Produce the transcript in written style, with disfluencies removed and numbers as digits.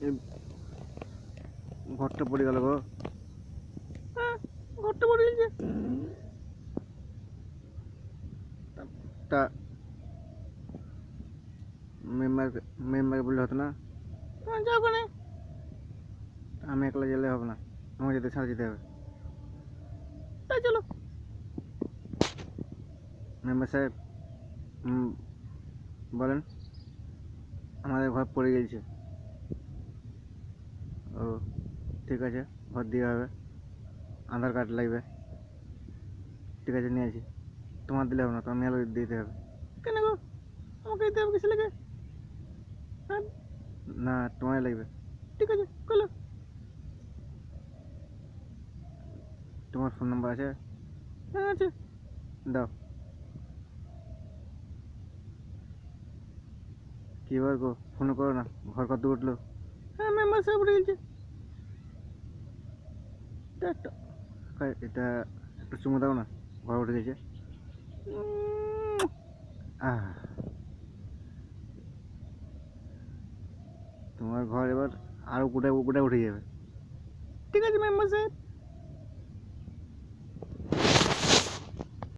এই ঘরটা পড়ে গেল গো। হ্যাঁ, ঘরটা পড়ে গেছে। তা মেম্বার বললে হতো না? হ্যাঁ, যাও ওখানে। আমি একলা গেলে হবে না, আমাকে যেতে ছাড়া যেতে হবে। তাই চলো। মেম্বার সাহেব বলেন। আমাদের ঘর পড়ে গেছে। ও ঠিক আছে, ঘর দিয়ে হবে, আধার কার্ড লাগবে। ঠিক আছে, নিয়ে আসি। তোমার দিলে হবে না, তোমার মেয়ে দিতে হবে। কেন গো, আমাকে দিতে হবে কিছু লেগে? হ্যাঁ, না, তোমারই লাগবে। ঠিক আছে, চলো। তোমার ফোন নাম্বার আছে? হ্যাঁ, আছে। দাও। কী বার গো, ফোন করো না। ঘর কত উঠলো? হ্যাঁ, মেম্বার সাহেব উঠে গেছে। এটা একটু চুমু দাও না, ঘর উঠে গেছে। আহ, তোমার ঘর এবার আরো উপরে উপরে উঠে যাবে। ঠিক আছে মেম্বার সাহেব।